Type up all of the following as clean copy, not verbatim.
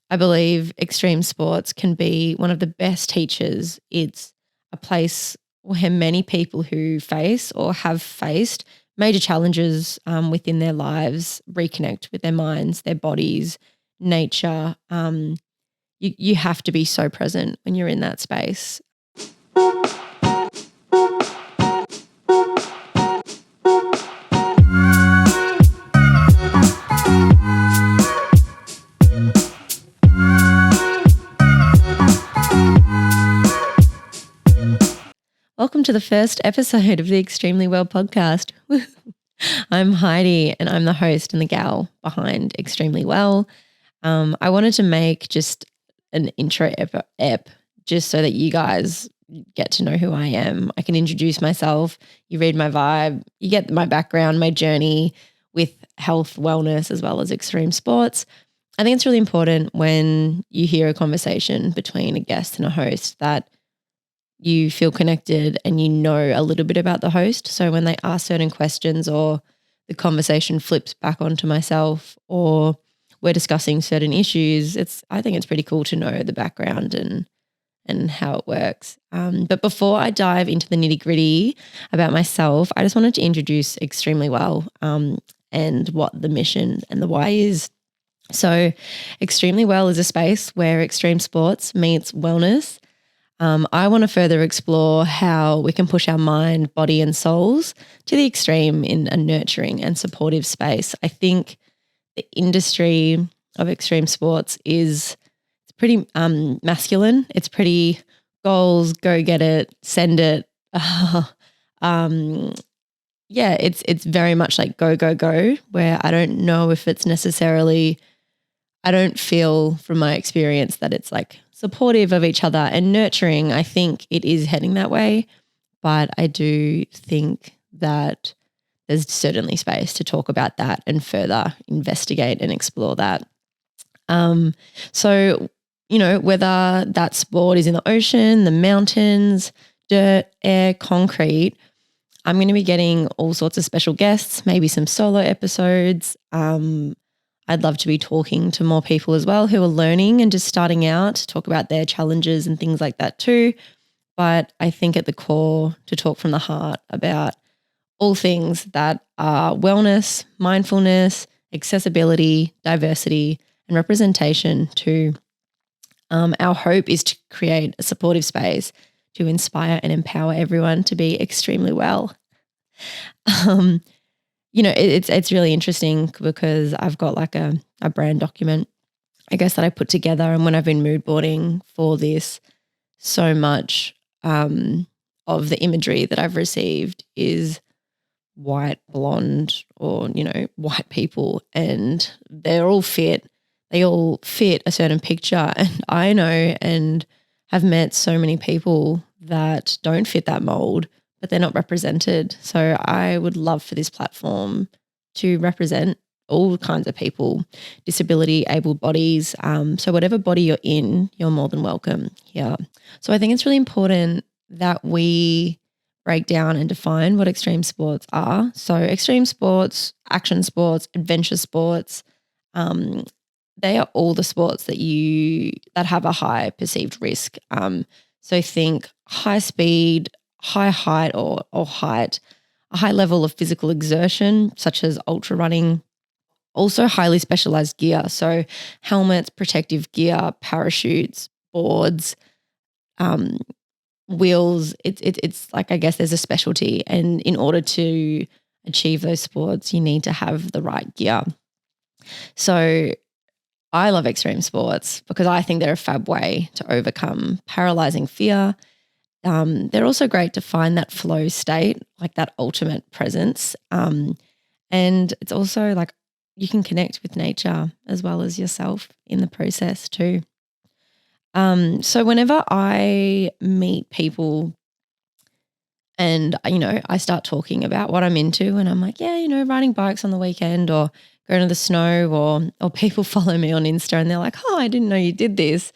I believe extreme sports can be one of the best teachers. It's a place where many people who face or have faced major challenges within their lives reconnect with their minds, their bodies, nature. You have to be so present when you're in that space. Welcome to the first episode of the Extremely Well podcast. I'm Heidi and I'm the host and the gal behind Extremely Well. I wanted to make just an intro ep just so that you guys get to know who I am. I can introduce myself. You read my vibe. You get my background, my journey with health, wellness, as well as extreme sports. I think it's really important when you hear a conversation between a guest and a host that you feel connected and you know a little bit about the host. So when they ask certain questions or the conversation flips back onto myself or we're discussing certain issues, I think it's pretty cool to know the background and how it works. But before I dive into the nitty-gritty about myself, I just wanted to introduce Extremely Well and what the mission and the why is. So Extremely Well is a space where extreme sports meets wellness. I want to further explore how we can push our mind, body and souls to the extreme in a nurturing and supportive space. I think the industry of extreme sports is pretty masculine. It's pretty goals, go get it, send it. It's very much like go, go, go, where I don't know if it's necessarily, I don't feel from my experience that it's like supportive of each other and nurturing. I think it is heading that way, but I do think that there's certainly space to talk about that and further investigate and explore that. So, whether that sport is in the ocean, the mountains, dirt, air, concrete, I'm going to be getting all sorts of special guests, maybe some solo episodes. I'd love to be talking to more people as well who are learning and just starting out to talk about their challenges and things like that too. But I think at the core to talk from the heart about all things that are wellness, mindfulness, accessibility, diversity, and representation too. Our hope is to create a supportive space to inspire and empower everyone to be extremely well. It's really interesting because I've got like a brand document, I guess, that I put together. And when I've been mood boarding for this, so much of the imagery that I've received is white, blonde, or, white people. And they're all fit. They all fit a certain picture. And I know and have met so many people that don't fit that mold, but they're not represented. So I would love for this platform to represent all kinds of people, disability, able bodies. So whatever body you're in, you're more than welcome here. So I think it's really important that we break down and define what extreme sports are. So extreme sports, action sports, adventure sports, they are all the sports that have a high perceived risk. So think high speed, high height or height, a high level of physical exertion such as ultra running, also highly specialized gear. So helmets, protective gear, parachutes, boards, wheels. It's like, I guess there's a specialty, and in order to achieve those sports, you need to have the right gear. So I love extreme sports because I think they're a fab way to overcome paralyzing fear. They're also great to find that flow state, like that ultimate presence. And it's also like you can connect with nature as well as yourself in the process too. So whenever I meet people and, I start talking about what I'm into and I'm like, riding bikes on the weekend or going to the snow or people follow me on Insta and they're like, oh, I didn't know you did this.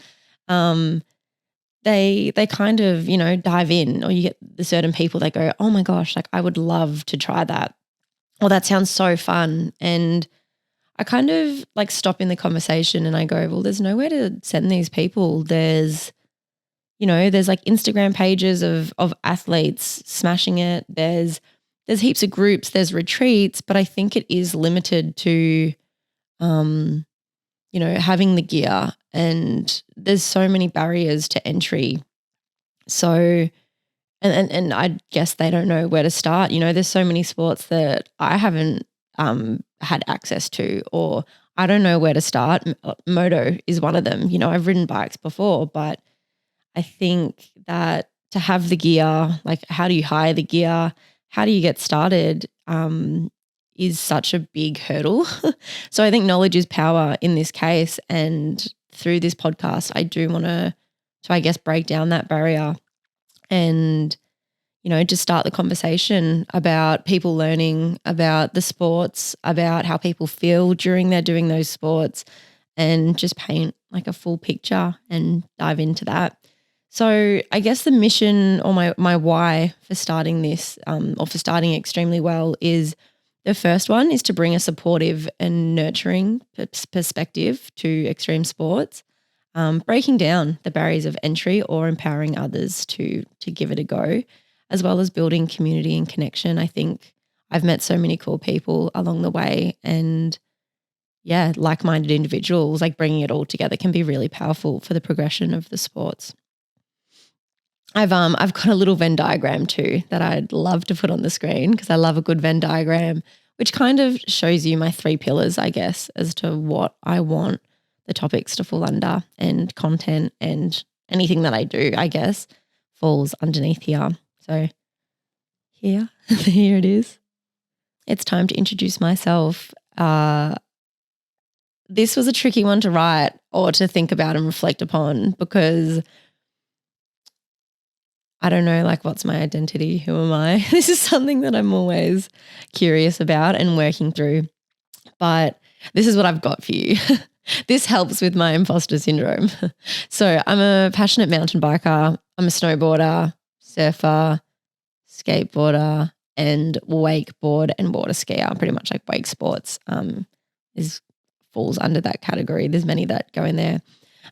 They kind of, dive in, or you get the certain people that go, oh my gosh, like I would love to try that. Or that sounds so fun. And I kind of like stop in the conversation and I go, well, there's nowhere to send these people. There's like Instagram pages of athletes smashing it. There's heaps of groups, there's retreats, but I think it is limited to having the gear, and there's so many barriers to entry. So and I guess they don't know where to start. There's so many sports that I haven't had access to, or I don't know where to start. Moto is one of them. I've ridden bikes before, but I think that to have the gear, like how do you hire the gear? How do you get started? Is such a big hurdle. So I think knowledge is power in this case. And through this podcast, I do want to I guess, break down that barrier and, just start the conversation about people learning about the sports, about how people feel during they're doing those sports, and just paint like a full picture and dive into that. So I guess the mission, or my why for starting this, or for starting Extremely Well, is the first one is to bring a supportive and nurturing perspective to extreme sports, breaking down the barriers of entry or empowering others to give it a go, as well as building community and connection. I think I've met so many cool people along the way, and yeah, like-minded individuals, like bringing it all together can be really powerful for the progression of the sports. I've got a little Venn diagram too that I'd love to put on the screen, because I love a good Venn diagram, which kind of shows you my 3 pillars, I guess, as to what I want the topics to fall under, and content and anything that I do, I guess, falls underneath here. So here it is. It's time to introduce myself. This was a tricky one to write or to think about and reflect upon, because I don't know, like, what's my identity? Who am I? This is something that I'm always curious about and working through. But this is what I've got for you. This helps with my imposter syndrome. So I'm a passionate mountain biker. I'm a snowboarder, surfer, skateboarder, and wakeboard and water skier. Pretty much like wake sports falls under that category. There's many that go in there.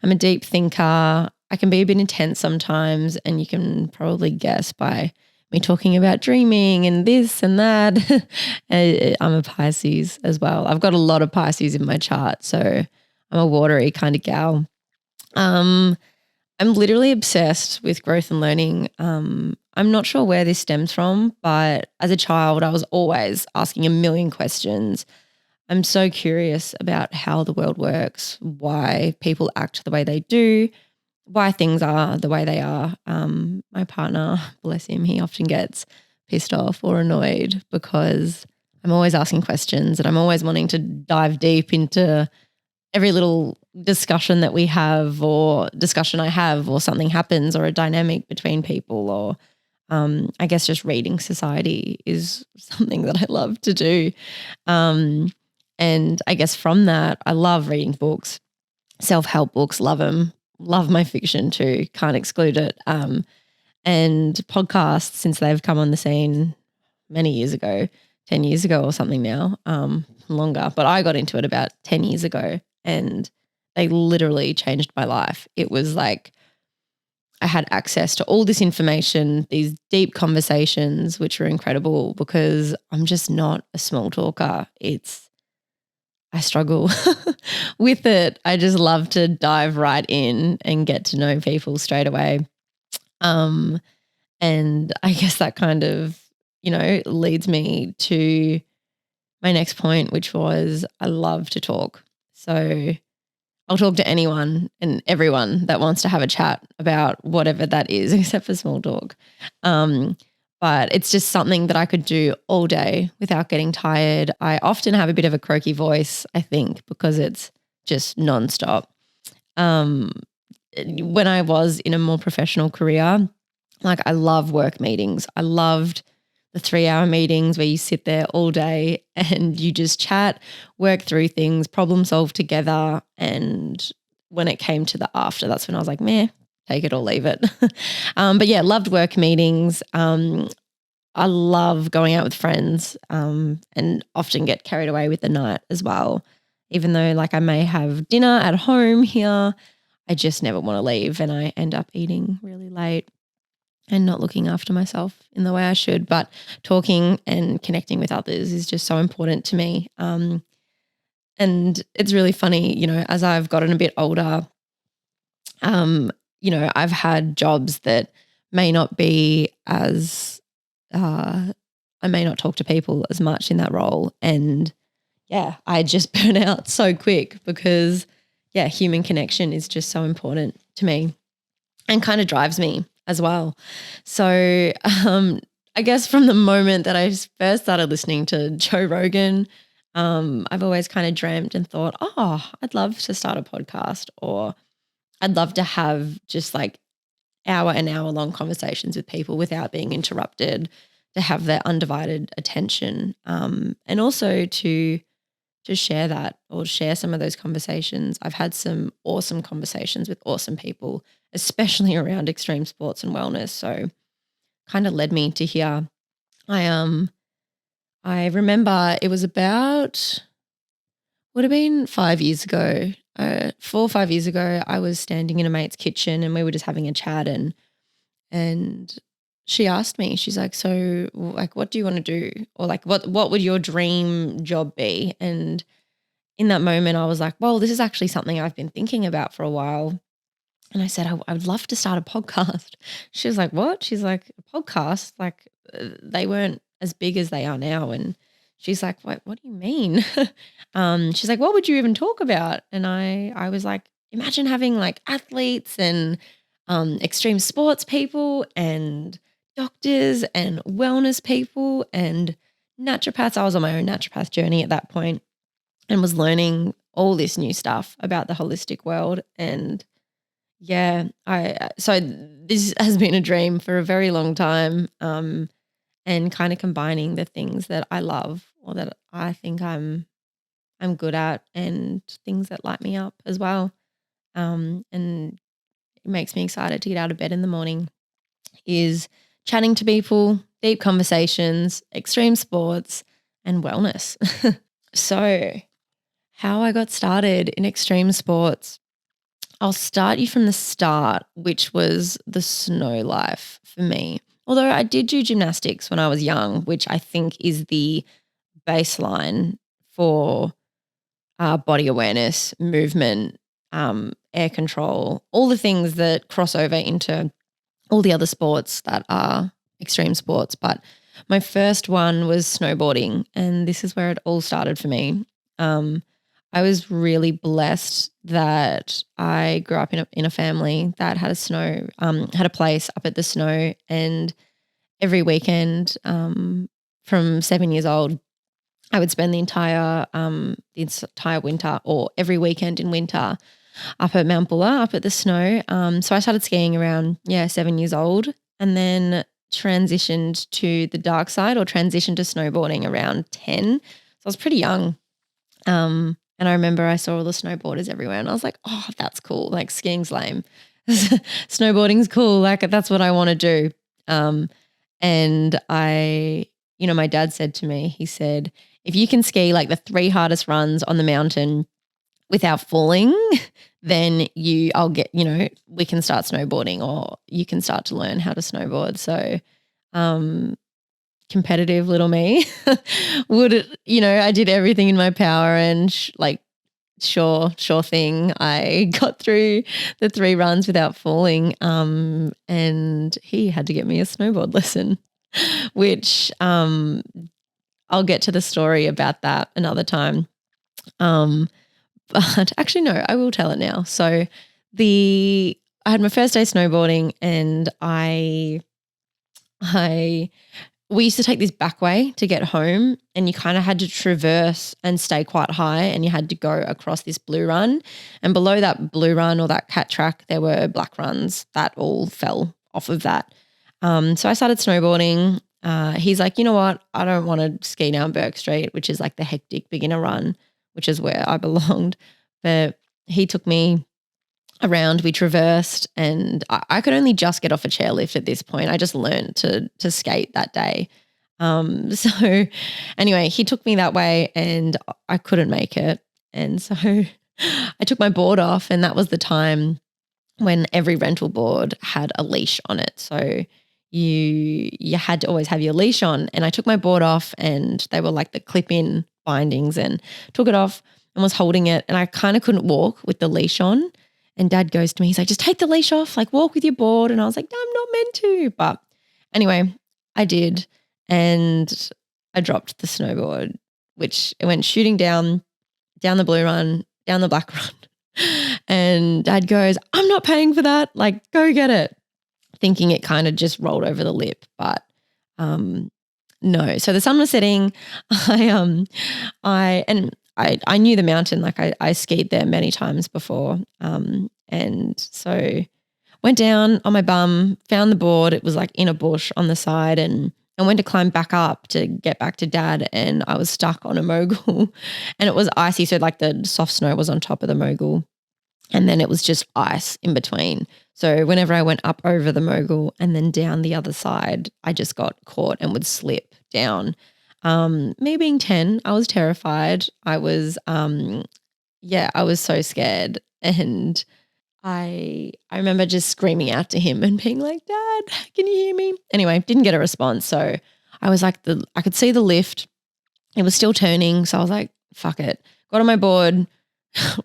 I'm a deep thinker. I can be a bit intense sometimes, and you can probably guess by me talking about dreaming and this and that. I'm a Pisces as well. I've got a lot of Pisces in my chart, so I'm a watery kind of gal. I'm literally obsessed with growth and learning. I'm not sure where this stems from, but as a child, I was always asking a million questions. I'm so curious about how the world works, why people act the way they do, why things are the way they are. My partner, bless him, he often gets pissed off or annoyed because I'm always asking questions, and I'm always wanting to dive deep into every little discussion that we have, or discussion I have, or something happens, or a dynamic between people, or I guess just reading society is something that I love to do. And I guess from that, I love reading books, self-help books, love them. Love my fiction too, can't exclude it. And podcasts, since they've come on the scene many years ago, 10 years ago or something now, longer. But I got into it about 10 years ago, and they literally changed my life. It was like I had access to all this information, these deep conversations, which were incredible, because I'm just not a small talker. I struggle with it. I just love to dive right in and get to know people straight away. And I guess that kind of, leads me to my next point, which was I love to talk. So I'll talk to anyone and everyone that wants to have a chat about whatever that is, except for small talk. But it's just something that I could do all day without getting tired. I often have a bit of a croaky voice, I think, because it's just nonstop. When I was in a more professional career, like, I love work meetings. I loved the 3-hour meetings where you sit there all day and you just chat, work through things, problem solve together. And when it came to the after, that's when I was like, meh, take it or leave it. But yeah, loved work meetings. I love going out with friends, and often get carried away with the night as well. even though like I may have dinner at home here, I just never want to leave and I end up eating really late and not looking after myself in the way I should. But talking and connecting with others is just so important to me. And it's really funny, as I've gotten a bit older, I've had jobs that may not be as, I may not talk to people as much in that role. And yeah, I just burn out so quick because, yeah, human connection is just so important to me and kind of drives me as well. So I guess from the moment that I first started listening to Joe Rogan, I've always kind of dreamt and thought, oh, I'd love to start a podcast, or I'd love to have just like hour and hour long conversations with people without being interrupted, to have their undivided attention, and also to share that or share some of those conversations. I've had some awesome conversations with awesome people, especially around extreme sports and wellness. So kind of led me to here. I remember it was about, would have been 5 years ago, 4 or 5 years ago, I was standing in a mate's kitchen and we were just having a chat, and she asked me, she's like, so like, what do you want to do? Or like, what would your dream job be? And in that moment I was like, well, this is actually something I've been thinking about for a while. And I said, I would love to start a podcast. She was like, what? She's like, a podcast? Like they weren't as big as they are now. And she's like, what do you mean? She's like, what would you even talk about? And I was like, imagine having like athletes and extreme sports people and doctors and wellness people and naturopaths. I was on my own naturopath journey at that point and was learning all this new stuff about the holistic world. And yeah, so this has been a dream for a very long time, and kind of combining the things that I love or that I think I'm good at and things that light me up as well. And it makes me excited to get out of bed in the morning is chatting to people, deep conversations, extreme sports, and wellness. So, how I got started in extreme sports. I'll start you from the start, which was the snow life for me. Although I did do gymnastics when I was young, which I think is the baseline for body awareness, movement, air control, all the things that cross over into all the other sports that are extreme sports. But my first one was snowboarding, and this is where it all started for me. I was really blessed that I grew up in a family that had had a place up at the snow, and every weekend, from 7 years old, I would spend the entire winter, or every weekend in winter, up at Mount Buller, up at the snow. So I started skiing around 7 years old, and then transitioned to the dark side, or transitioned to snowboarding around 10. So I was pretty young. And I remember I saw all the snowboarders everywhere and I was like, oh, that's cool. Like skiing's lame. Snowboarding's cool. Like that's what I want to do. And my dad said to me, he said, if you can ski like the 3 hardest runs on the mountain without falling, then we can start snowboarding, or you can start to learn how to snowboard. So, competitive little me I did everything in my power, and sure thing, I got through the 3 runs without falling, and he had to get me a snowboard lesson, which I'll get to the story about that another time, but actually no, I will tell it now. So I had my first day snowboarding, and we used to take this back way to get home, and you kind of had to traverse and stay quite high, and you had to go across this blue run. And below that blue run, or that cat track, there were black runs that all fell off of that. So I started snowboarding. He's like, you know what? I don't want to ski down Burke Street, which is like the hectic beginner run, which is where I belonged. But he took me around, we traversed, and I could only just get off a chairlift at this point. I just learned to skate that day. So anyway, he took me that way and I couldn't make it. And so I took my board off, and that was the time when every rental board had a leash on it. So you had to always have your leash on. And I took my board off, and they were like the clip-in bindings, and took it off and was holding it. And I kind of couldn't walk with the leash on. And Dad goes to me, he's like, just take the leash off, like walk with your board. And I was like, no, I'm not meant to. But anyway, I did. And I dropped the snowboard, which it went shooting down the blue run, down the black run. And Dad goes, I'm not paying for that. Like, go get it. Thinking it kind of just rolled over the lip. But no. So the sun was setting. I knew the mountain, like I skied there many times before. And so went down on my bum, found the board. It was like in a bush on the side, and I went to climb back up to get back to Dad, and I was stuck on a mogul and it was icy. So like the soft snow was on top of the mogul, and then it was just ice in between. So whenever I went up over the mogul and then down the other side, I just got caught and would slip down. Me being 10, I was terrified. I was so scared. And I remember just screaming out to him and being like, Dad, can you hear me? Anyway, didn't get a response. So I was like, I could see the lift. It was still turning. So I was like, fuck it. Got on my board,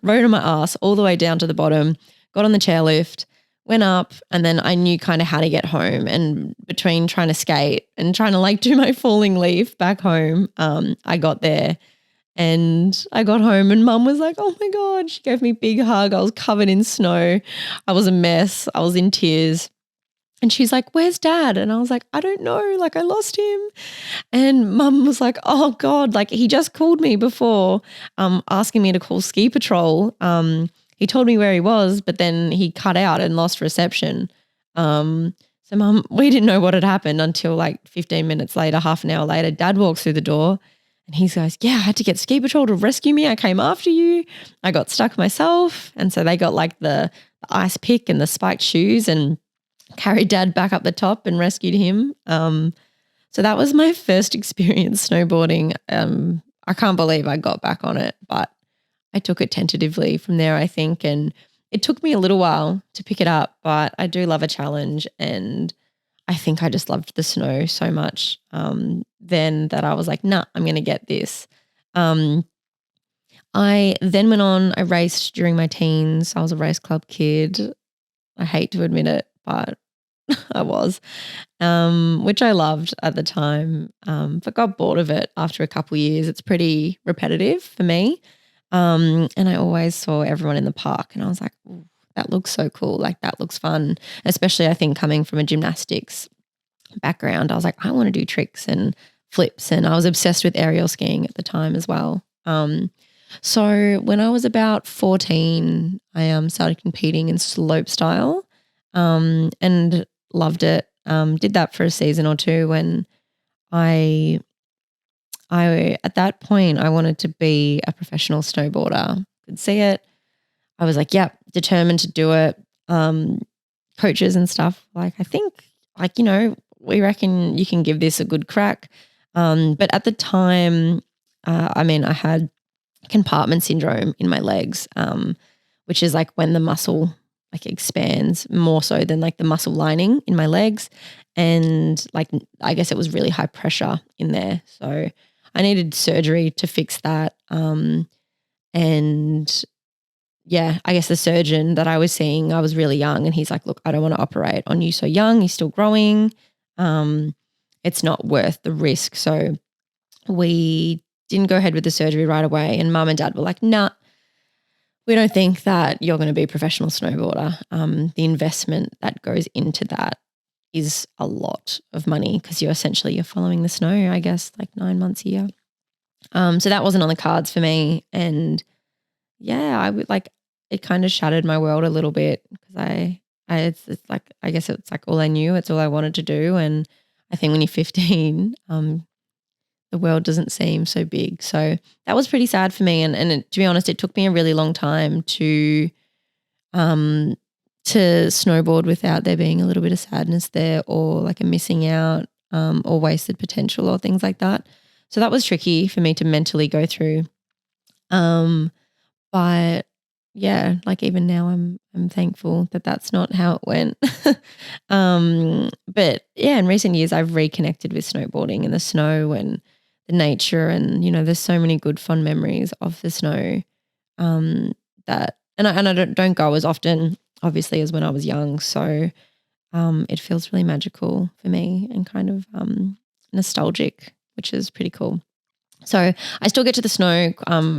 rode on my ass all the way down to the bottom, got on the chairlift, went up, and then I knew kind of how to get home. And between trying to skate and trying to like do my falling leaf back home, I got there. And I got home and Mum was like, oh my God, she gave me a big hug. I was covered in snow. I was a mess. I was in tears. And she's like, where's Dad? And I was like, I don't know. Like, I lost him. And Mum was like, oh God, like he just called me before asking me to call ski patrol. He told me where he was, but then he cut out and lost reception. So Mum, we didn't know what had happened until like 15 minutes later, half an hour later, Dad walks through the door. And he goes, yeah, I had to get ski patrol to rescue me. I came after you. I got stuck myself. And so they got like the ice pick and the spiked shoes and carried Dad back up the top and rescued him. So that was my first experience snowboarding. I can't believe I got back on it, but I took it tentatively from there, I think. And it took me a little while to pick it up, but I do love a challenge. And I think I just loved the snow so much then that I was like, nah, I'm going to get this. I then went on, I raced during my teens. I was a race club kid. I hate to admit it, but I was, which I loved at the time, but got bored of it after a couple of years. It's pretty repetitive for me. And I always saw everyone in the park and I was like, ooh, that looks so cool. Like that looks fun, especially I think coming from a gymnastics background. I was like, I want to do tricks and flips, and I was obsessed with aerial skiing at the time as well. So when I was about 14, I started competing in slope style and loved it. Did that for a season or two when I at that point I wanted to be a professional snowboarder. Could see it. I was like, yep, determined to do it. Coaches and stuff, like, I think, like, you know, we reckon you can give this a good crack. But at the time, I had compartment syndrome in my legs, which is like when the muscle like expands more so than like the muscle lining in my legs. And like, I guess it was really high pressure in there. So I needed surgery to fix that. And yeah, I guess the surgeon that I was seeing, I was really young, and he's like, look, I don't want to operate on you so young. You're still growing. It's not worth the risk. So we didn't go ahead with the surgery right away. And Mum and Dad were like, nah, we don't think that you're going to be a professional snowboarder. The investment that goes into that is a lot of money because you're following the snow, I guess, like 9 months a year. So that wasn't on the cards for me. And yeah, I would like, it kind of shattered my world a little bit because it's like, I guess it's like all I knew. It's all I wanted to do. And I think when you're 15, the world doesn't seem so big. So that was pretty sad for me. And to be honest, it took me a really long time to snowboard without there being a little bit of sadness there or like a missing out or wasted potential or things like that. So that was tricky for me to mentally go through. But yeah, like even now I'm thankful that that's not how it went. But yeah, in recent years I've reconnected with snowboarding and the snow and the nature, and there's so many good fun memories of the snow. Um, that and I don't go as often, obviously, as when I was young. So it feels really magical for me and kind of nostalgic, which is pretty cool. So I still get to the snow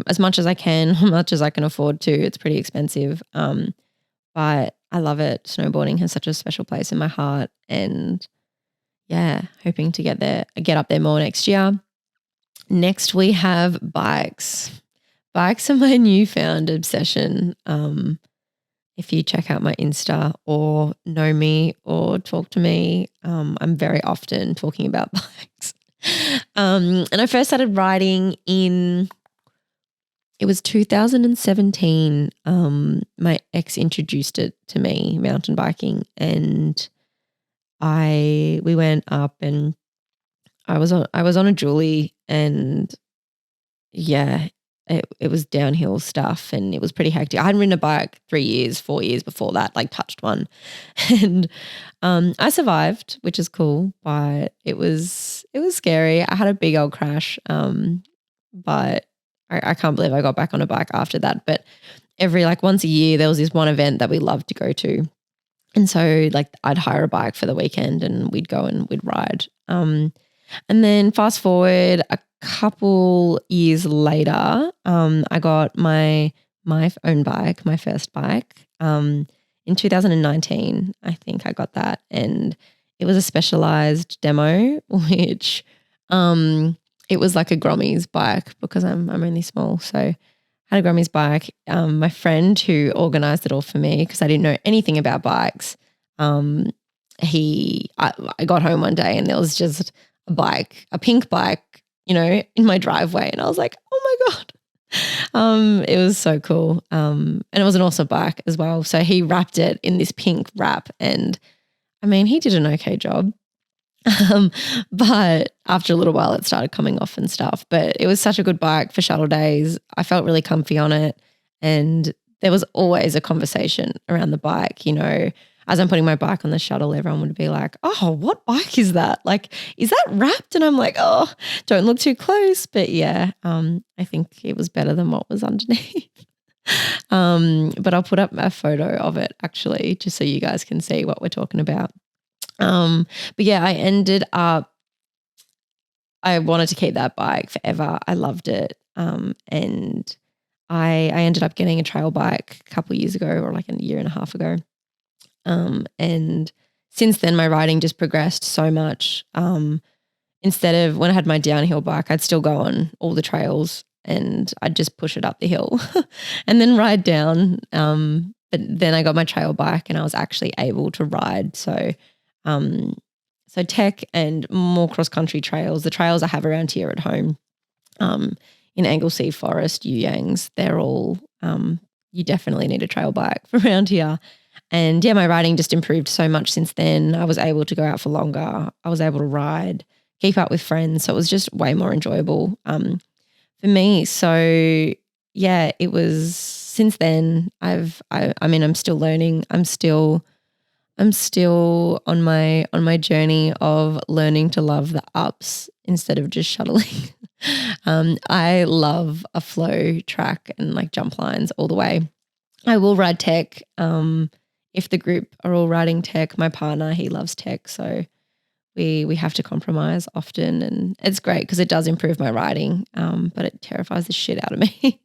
as much as I can, as much as I can afford to. It's pretty expensive, but I love it. Snowboarding has such a special place in my heart, and yeah, hoping to get up there more next year. Next, we have bikes. Bikes are my newfound obsession. If you check out my Insta or know me or talk to me, I'm very often talking about bikes. And I first started riding it was 2017. My ex introduced it to me, mountain biking, and we went up, and I was on a Julie, and yeah, it was downhill stuff, and it was pretty hectic. I hadn't ridden a bike 3 years, 4 years before that, like touched one. And I survived, which is cool, but it was scary. I had a big old crash, but I can't believe I got back on a bike after that. But every like once a year, there was this one event that we loved to go to. And so like I'd hire a bike for the weekend and we'd go and we'd ride. And then fast forward a couple years later, I got my own bike, my first bike. In 2019, I think I got that, and it was a specialized demo, which it was like a Grommy's bike because I'm only small, so I had a Grommy's bike. My friend who organized it all for me, because I didn't know anything about bikes. I got home one day and there was just a pink bike, in my driveway, and I was like, oh my God. It was so cool. And it was an awesome bike as well. So he wrapped it in this pink wrap, and I mean, he did an okay job. Um, but after a little while it started coming off and stuff. But it was such a good bike for shuttle days. I felt really comfy on it. And there was always a conversation around the bike, as I'm putting my bike on the shuttle, everyone would be like, oh, what bike is that? Like, is that wrapped? And I'm like, oh, don't look too close. But yeah, I think it was better than what was underneath. But I'll put up a photo of it actually, just so you guys can see what we're talking about. But yeah, I wanted to keep that bike forever. I loved it. And I ended up getting a trail bike a couple of years ago, or like a year and a half ago. And since then my riding just progressed so much. Instead of when I had my downhill bike, I'd still go on all the trails and I'd just push it up the hill and then ride down. But then I got my trail bike and I was actually able to ride. So tech and more cross-country trails, the trails I have around here at home, in Anglesea Forest, Yuyangs, they're all, you definitely need a trail bike for around here. And yeah, my riding just improved so much since then. I was able to go out for longer. I was able to ride, keep up with friends. So it was just way more enjoyable for me. So yeah, it was since then I'm still learning. I'm still on my journey of learning to love the ups instead of just shuttling. I love a flow track and like jump lines all the way. I will ride tech. If the group are all riding tech, my partner, he loves tech, so we have to compromise often, and it's great because it does improve my riding, but it terrifies the shit out of me.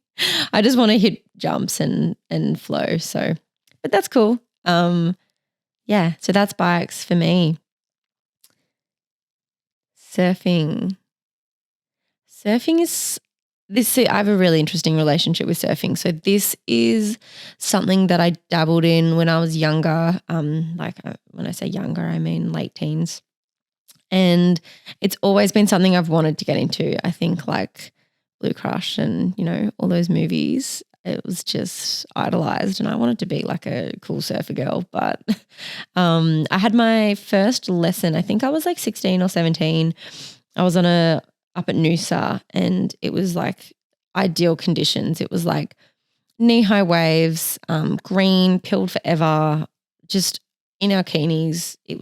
I just want to hit jumps and flow. So, but that's cool. Yeah, so that's bikes for me. Surfing. Surfing is this. I have a really interesting relationship with surfing. So this is something that I dabbled in when I was younger. When I say younger, I mean late teens. And it's always been something I've wanted to get into. I think like Blue Crush and, all those movies, it was just idolized and I wanted to be like a cool surfer girl. But I had my first lesson, I think I was like 16 or 17. I was up at Noosa, and it was like ideal conditions. It was like knee-high waves, green, pilled forever, just in our bikinis. It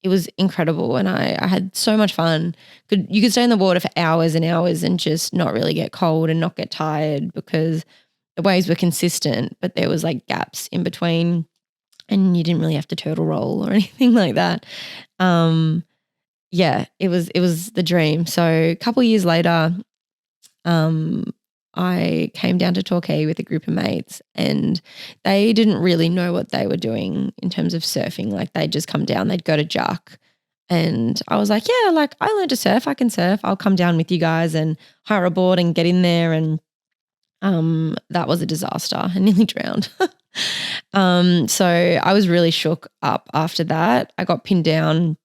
was incredible, and I had so much fun. You could stay in the water for hours and hours and just not really get cold and not get tired because the waves were consistent, but there was like gaps in between, and you didn't really have to turtle roll or anything like that. Yeah, it was the dream. So a couple years later, um, I came down to Torquay with a group of mates, and they didn't really know what they were doing in terms of surfing. Like they'd just come down, they'd go to Juck. And I was like, yeah, like I learned to surf. I can surf. I'll come down with you guys and hire a board and get in there. And that was a disaster. I nearly drowned. So I was really shook up after that. I got pinned down,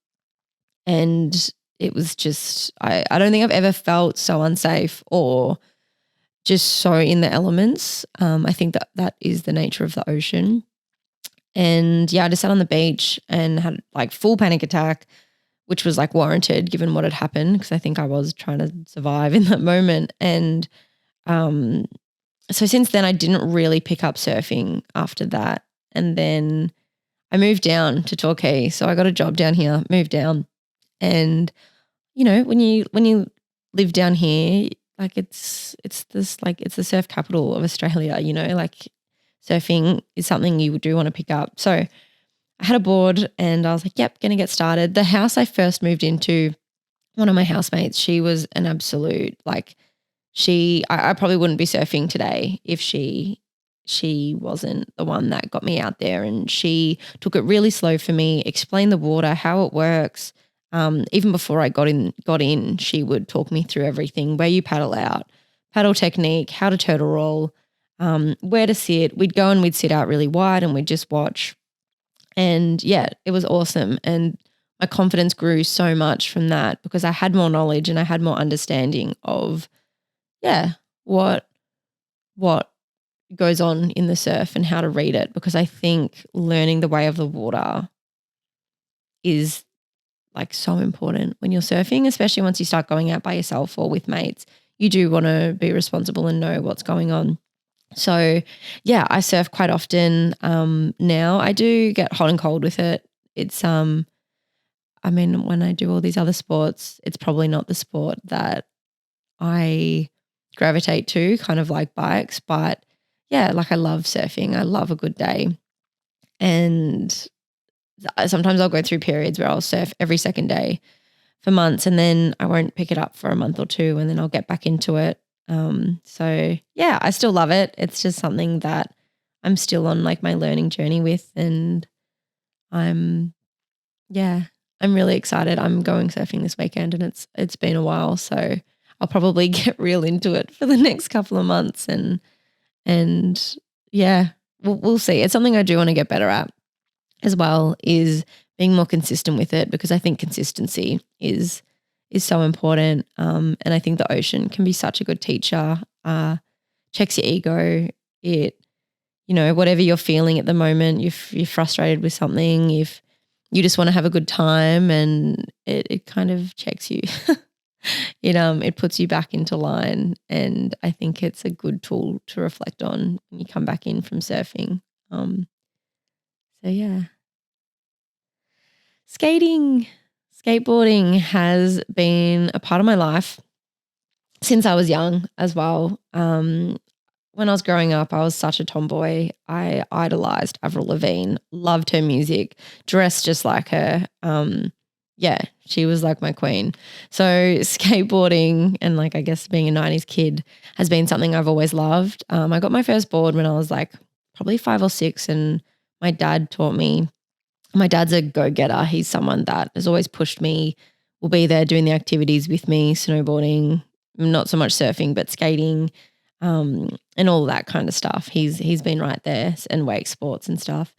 and it was just, I don't think I've ever felt so unsafe or just so in the elements. I think that is the nature of the ocean. And yeah, I just sat on the beach and had like full panic attack, which was like warranted given what had happened, because I think I was trying to survive in that moment. And so since then I didn't really pick up surfing after that. And then I moved down to Torquay. So I got a job down here, moved down. And when you live down here, like it's the surf capital of Australia, like surfing is something you do want to pick up. So I had a board and I was like, yep, gonna get started. The house I first moved into, one of my housemates, she was an absolute, like I probably wouldn't be surfing today if she wasn't the one that got me out there, and she took it really slow for me, explained the water, how it works. Even before I got in, she would talk me through everything, where you paddle out, paddle technique, how to turtle roll, where to sit. We'd go and we'd sit out really wide and we'd just watch. And yeah, it was awesome. And my confidence grew so much from that because I had more knowledge and I had more understanding of, yeah, what goes on in the surf and how to read it. Because I think learning the way of the water is like so important when you're surfing, especially once you start going out by yourself or with mates. You do want to be responsible and know what's going on. So yeah, I surf quite often. Now I do get hot and cold with it. It's when I do all these other sports, it's probably not the sport that I gravitate to, kind of like bikes, but yeah, like I love surfing. I love a good day. And sometimes I'll go through periods where I'll surf every second day for months, and then I won't pick it up for a month or two, and then I'll get back into it. So yeah, I still love it. It's just something that I'm still on like my learning journey with, and I'm really excited. I'm going surfing this weekend, and it's been a while, so I'll probably get real into it for the next couple of months, and yeah, we'll see. It's something I do want to get better at as well, is being more consistent with it, because I think consistency is so important. And I think the ocean can be such a good teacher. Checks your ego. It, whatever you're feeling at the moment, you're frustrated with something, if you just want to have a good time, and it kind of checks you. It puts you back into line, and I think it's a good tool to reflect on when you come back in from surfing. So yeah. Skateboarding has been a part of my life since I was young as well. When I was growing up, I was such a tomboy. I idolized Avril Lavigne, loved her music, dressed just like her. Yeah, she was like my queen. So skateboarding and like I guess being a 90s kid has been something I've always loved. I got my first board when I was like probably 5 or 6, and my dad taught me. My dad's a go-getter. He's someone that has always pushed me, will be there doing the activities with me, snowboarding, not so much surfing, but skating, and all that kind of stuff. He's been right there, and wake sports and stuff.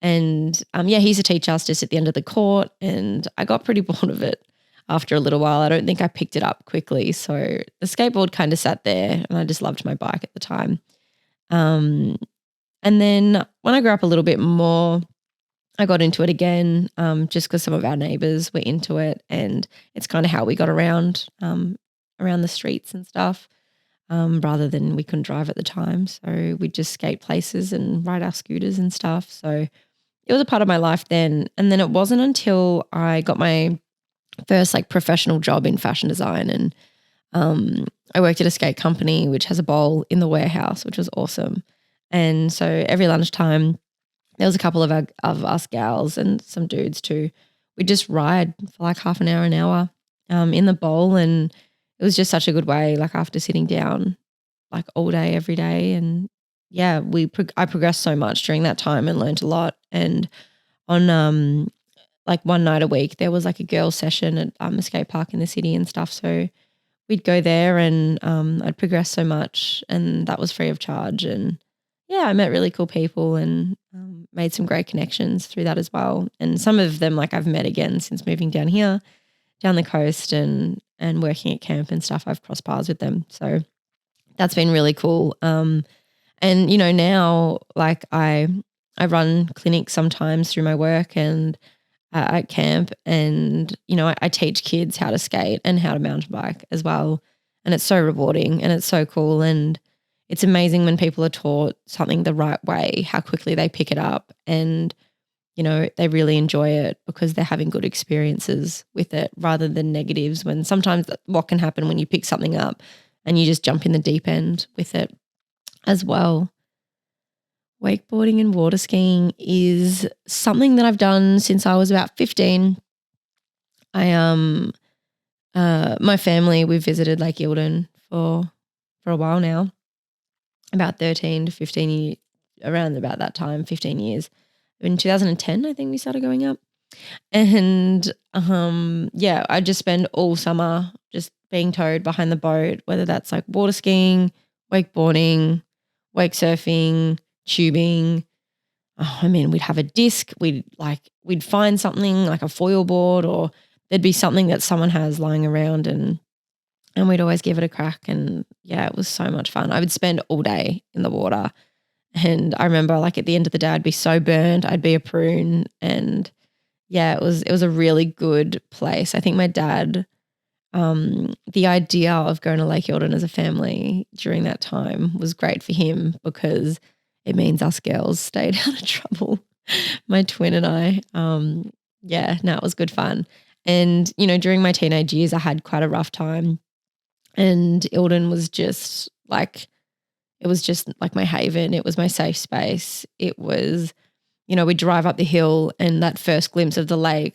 And yeah, he used to teach us just at the end of the court, and I got pretty bored of it after a little while. I don't think I picked it up quickly. So the skateboard kind of sat there, and I just loved my bike at the time. And then when I grew up a little bit more, I got into it again, just because some of our neighbours were into it, and it's kind of how we got around the streets and stuff. rather than we couldn't drive at the time. So we'd just skate places and ride our scooters and stuff. So it was a part of my life then. And then it wasn't until I got my first like professional job in fashion design, and I worked at a skate company which has a bowl in the warehouse, which was awesome. And so every lunchtime, there was a couple of us gals and some dudes too. We'd just ride for like half an hour in the bowl, and it was just such a good way. Like after sitting down like all day, every day, and yeah, I progressed so much during that time and learned a lot. And on like one night a week, there was like a girls' session at a skate park in the city and stuff. So we'd go there, and I'd progress so much, and that was free of charge. And yeah, I met really cool people and made some great connections through that as well. And some of them like I've met again since moving down here, down the coast, and working at camp and stuff. I've crossed paths with them. So that's been really cool. And now like I run clinics sometimes through my work and at camp, and I teach kids how to skate and how to mountain bike as well. And it's so rewarding and it's so cool, and it's amazing when people are taught something the right way, how quickly they pick it up, and they really enjoy it because they're having good experiences with it rather than negatives. When sometimes what can happen when you pick something up and you just jump in the deep end with it as well. Wakeboarding and water skiing is something that I've done since I was about 15. My family, we've visited Lake Eildon for a while now, about 13 to 15 years, around about that time, 15 years. In 2010, I think we started going up. And yeah, I just spend all summer just being towed behind the boat, whether that's like water skiing, wakeboarding, wake surfing, tubing. I mean, we'd have a disc, we'd find something like a foil board, or there'd be something that someone has lying around, and we'd always give it a crack. And yeah, it was so much fun. I would spend all day in the water. And I remember like at the end of the day, I'd be so burnt, I'd be a prune. And yeah, it was a really good place. I think my dad, the idea of going to Lake Eildon as a family during that time was great for him because it means us girls stayed out of trouble. My twin and I, yeah, no, it was good fun. And, during my teenage years, I had quite a rough time, and Eildon was just like, it was just like my haven. It was my safe space. It was, we'd drive up the hill, and that first glimpse of the lake,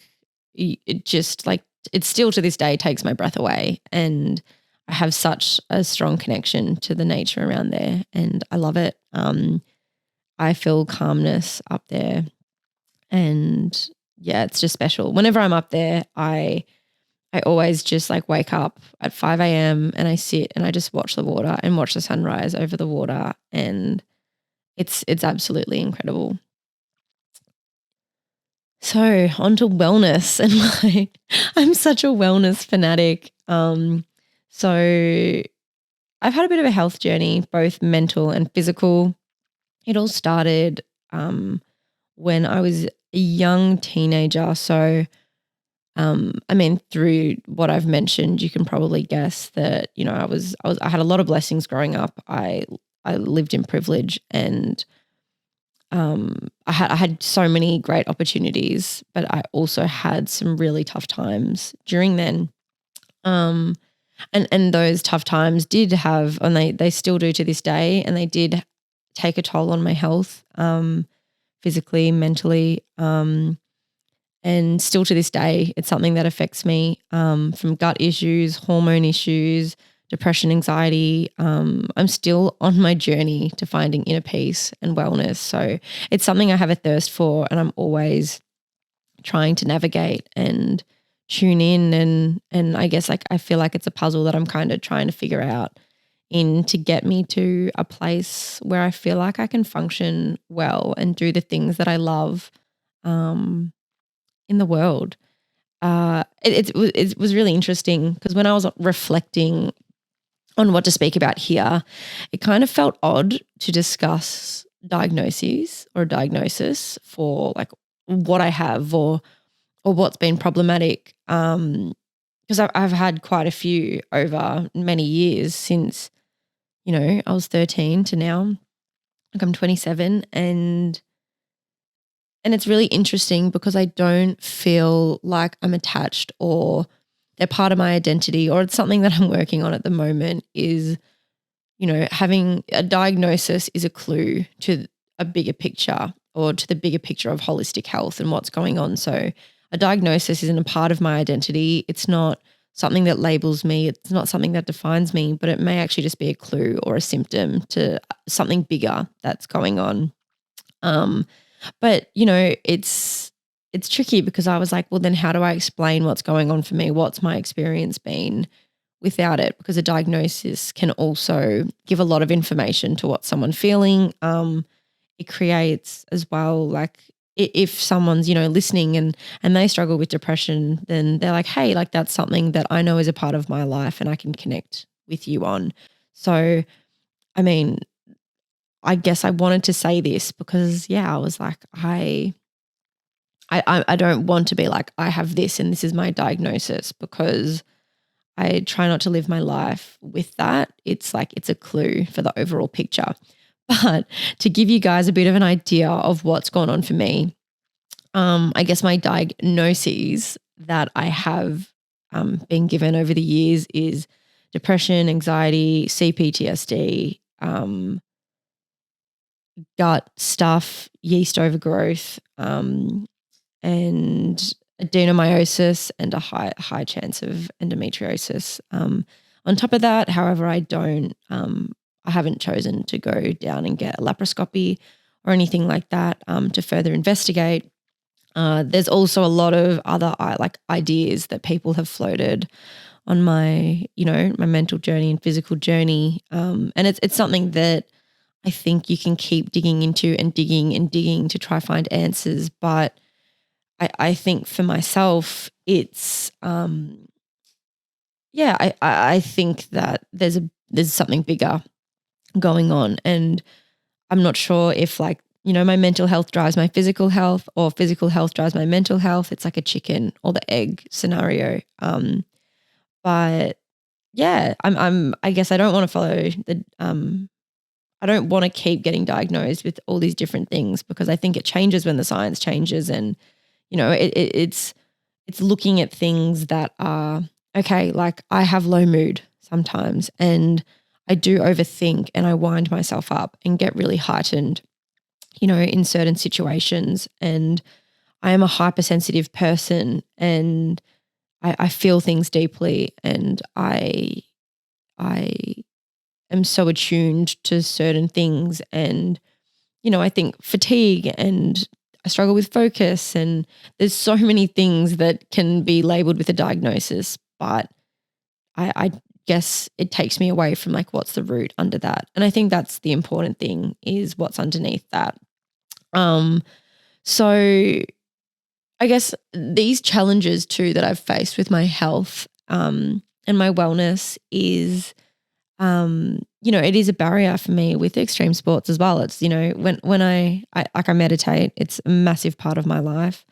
it just like, it still to this day takes my breath away. And I have such a strong connection to the nature around there, and I love it. I feel calmness up there, and yeah, it's just special. Whenever I'm up there, I always just like wake up at 5 a.m. and I sit and I just watch the water and watch the sunrise over the water, and it's absolutely incredible. So on to wellness, and I'm such a wellness fanatic. So I've had a bit of a health journey, both mental and physical. It all started when I was a young teenager. So, I mean, through what I've mentioned, you can probably guess that I had a lot of blessings growing up. I lived in privilege, and I had so many great opportunities, but I also had some really tough times during then. Um, and those tough times did have, and they still do to this day, and they did take a toll on my health, physically, mentally, and still to this day, it's something that affects me, from gut issues, hormone issues, depression, anxiety. I'm still on my journey to finding inner peace and wellness. So it's something I have a thirst for, and I'm always trying to navigate and tune in. And I guess like I feel like it's a puzzle that I'm kind of trying to figure out in to get me to a place where I feel like I can function well and do the things that I love in the world. It was really interesting because when I was reflecting on what to speak about here, it kind of felt odd to discuss diagnoses or diagnosis for like what I have or what's been problematic. Because I've had quite a few over many years since I was 13 to now, like I'm 27, and it's really interesting because I don't feel like I'm attached or they're part of my identity, or it's something that I'm working on at the moment is, having a diagnosis is a clue to a bigger picture, or to the bigger picture of holistic health and what's going on. So a diagnosis isn't a part of my identity. It's not something that labels me. It's not something that defines me, but it may actually just be a clue or a symptom to something bigger that's going on. Um, but it's tricky because I was like, well, then how do I explain what's going on for me? What's my experience been without it? Because a diagnosis can also give a lot of information to what someone's feeling. It creates as well, like if someone's, listening and they struggle with depression, then they're like, hey, like that's something that I know is a part of my life and I can connect with you on. So, I mean, I guess I wanted to say this because, yeah, I was like, I don't want to be like, I have this and this is my diagnosis, because I try not to live my life with that. It's like, it's a clue for the overall picture. But to give you guys a bit of an idea of what's gone on for me, I guess my diagnoses that I have been given over the years is depression, anxiety, CPTSD, gut stuff, yeast overgrowth, and adenomyosis, and a high chance of endometriosis. On top of that, however, I haven't chosen to go down and get a laparoscopy or anything like that to further investigate. There's also a lot of other like ideas that people have floated on my, my mental journey and physical journey, and it's something that I think you can keep digging into and digging and digging to try find answers. But I think for myself, it's I think that there's something bigger going on, and I'm not sure if, like, my mental health drives my physical health, or physical health drives my mental health. It's like a chicken or the egg scenario. But yeah, I guess I don't want to follow I don't want to keep getting diagnosed with all these different things, because I think it changes when the science changes, and it's looking at things that are okay. Like, I have low mood sometimes, and I do overthink and I wind myself up and get really heightened, in certain situations. And I am a hypersensitive person, and I feel things deeply, and I am so attuned to certain things. And, I think fatigue, and I struggle with focus, and there's so many things that can be labeled with a diagnosis, but I guess it takes me away from, like, what's the root under that. And I think that's the important thing, is what's underneath that. So I guess these challenges too that I've faced with my health and my wellness is, it is a barrier for me with extreme sports as well. It's, when I meditate, it's a massive part of my life,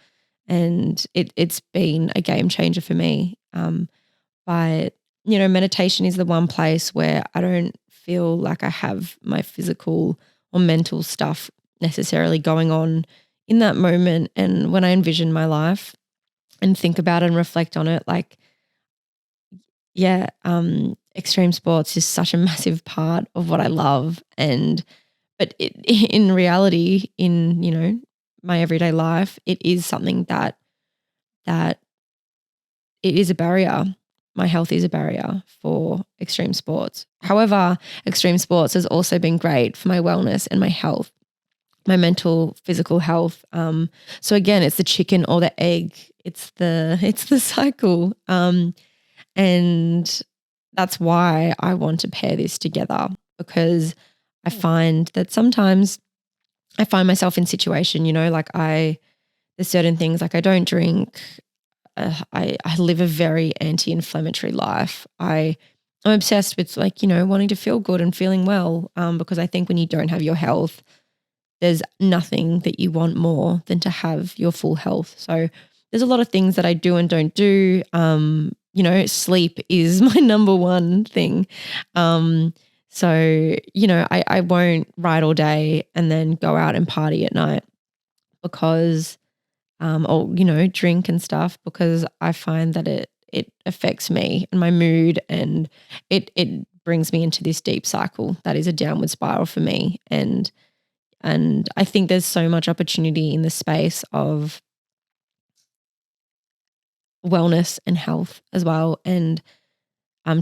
and it's been a game changer for me. But, meditation is the one place where I don't feel like I have my physical or mental stuff necessarily going on in that moment. And when I envision my life and think about it and reflect on it, like, yeah, extreme sports is such a massive part of what I love. But in reality, in, my everyday life, it is something that it is a barrier. My health is a barrier for extreme sports. However, extreme sports has also been great for my wellness and my health, my mental, physical health. So again, it's the chicken or the egg. It's the cycle. And that's why I want to pair this together, because I find that sometimes I find myself in situation, like there's certain things, like I don't drink. I live a very anti-inflammatory life. I'm obsessed with, like, wanting to feel good and feeling well, because I think when you don't have your health, there's nothing that you want more than to have your full health. So there's a lot of things that I do and don't do. Sleep is my number one thing. So, I won't ride all day and then go out and party at night because, or, drink and stuff because I find that it affects me and my mood, and it brings me into this deep cycle that is a downward spiral for me. And I think there's so much opportunity in the space of wellness and health as well. And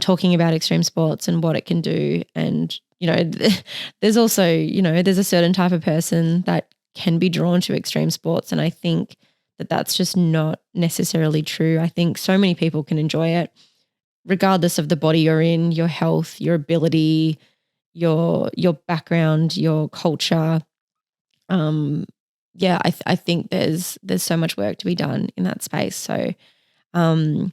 talking about extreme sports and what it can do. And, there's also, there's a certain type of person that can be drawn to extreme sports. And I think that that's just not necessarily true. I think so many people can enjoy it, regardless of the body you're in, your health, your ability, your background, your culture. Um, yeah, I think there's so much work to be done in that space. So, um,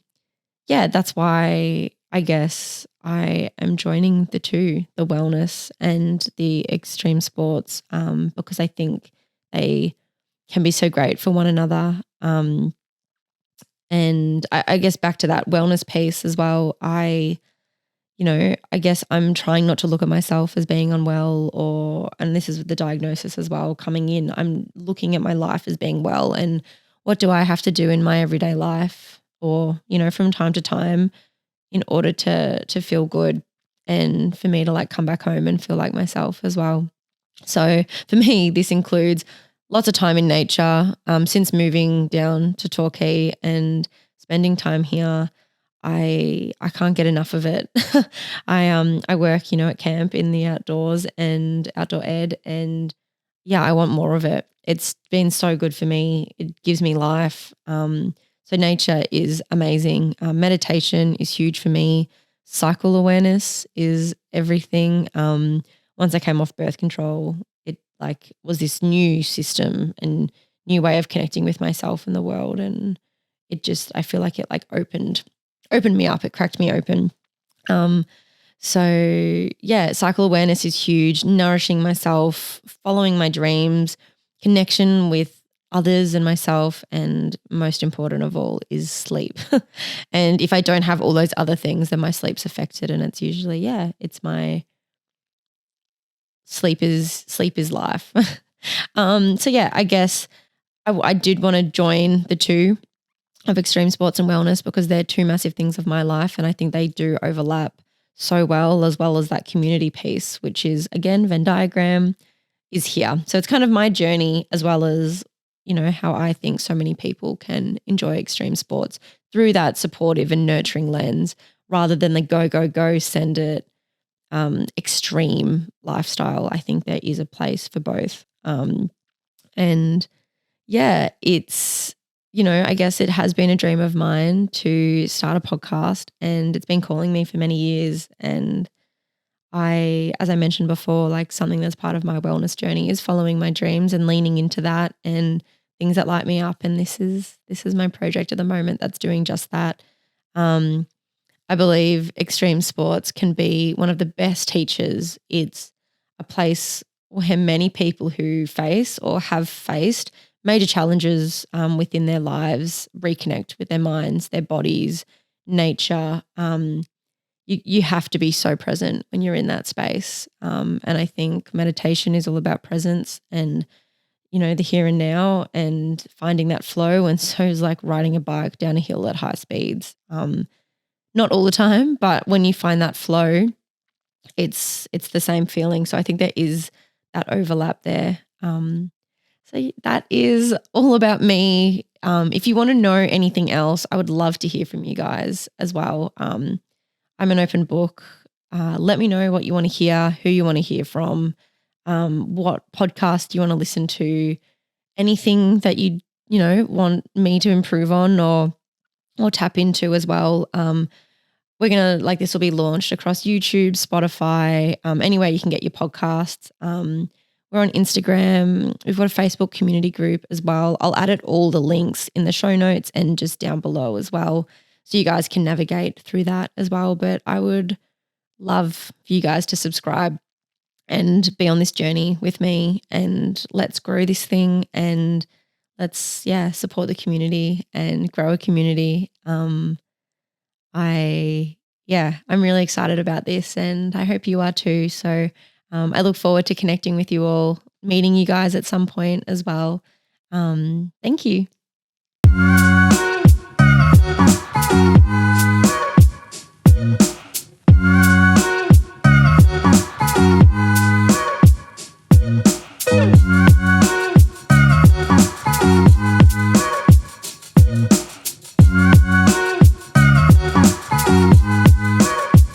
yeah, that's why I guess I am joining the two, the wellness and the extreme sports, because I think they can be so great for one another. And I guess back to that wellness piece as well, I guess I'm trying not to look at myself as being unwell, and this is with the diagnosis as well coming in. I'm looking at my life as being well, and what do I have to do in my everyday life or, from time to time in order to feel good and for me to like come back home and feel like myself as well. So for me, this includes lots of time in nature. Since moving down to Torquay and spending time here, I can't get enough of it. I work, at camp in the outdoors and outdoor ed, and yeah, I want more of it. It's been so good for me. It gives me life. So nature is amazing. Meditation is huge for me. Cycle awareness is everything. Once I came off birth control, it like was this new system and new way of connecting with myself and the world, and I feel like it like opened me up. It cracked me open. Um, so yeah, cycle awareness is huge. Nourishing myself, following my dreams, connection with others and myself, and most important of all is sleep. And if I don't have all those other things, then my sleep's affected, and it's usually it's my sleep is life. So yeah, I guess I did want to join the two of extreme sports and wellness because they're two massive things of my life, and I think they do overlap so well as that community piece, which is again Venn diagram is here. So it's kind of my journey as well as how I think so many people can enjoy extreme sports through that supportive and nurturing lens rather than the go go go send it extreme lifestyle. I think there is a place for both. And yeah, it's, I guess it has been a dream of mine to start a podcast, and it's been calling me for many years. And as I mentioned before, like something that's part of my wellness journey is following my dreams and leaning into that and things that light me up. And this is my project at the moment that's doing just that. Um, I believe extreme sports can be one of the best teachers. It's a place where many people who face or have faced major challenges within their lives reconnect with their minds, their bodies, nature. You have to be so present when you're in that space. And I think meditation is all about presence and, the here and now and finding that flow. And so is like riding a bike down a hill at high speeds. Not all the time, but when you find that flow, it's the same feeling. So I think there is that overlap there. So that is all about me. If you want to know anything else, I would love to hear from you guys as well. I'm an open book. Let me know what you want to hear, who you want to hear from, what podcast you want to listen to, anything that you want me to improve on or tap into as well. We're going to this will be launched across YouTube, Spotify, anywhere you can get your podcasts. We're on Instagram. We've got a Facebook community group as well. I'll add all the links in the show notes and just down below as well, so you guys can navigate through that as well. But I would love for you guys to subscribe and be on this journey with me, and let's grow this thing, and let's support the community and grow a community. I yeah, I'm really excited about this and I hope you are too. So I look forward to connecting with you all, meeting you guys at some point as well. Thank you.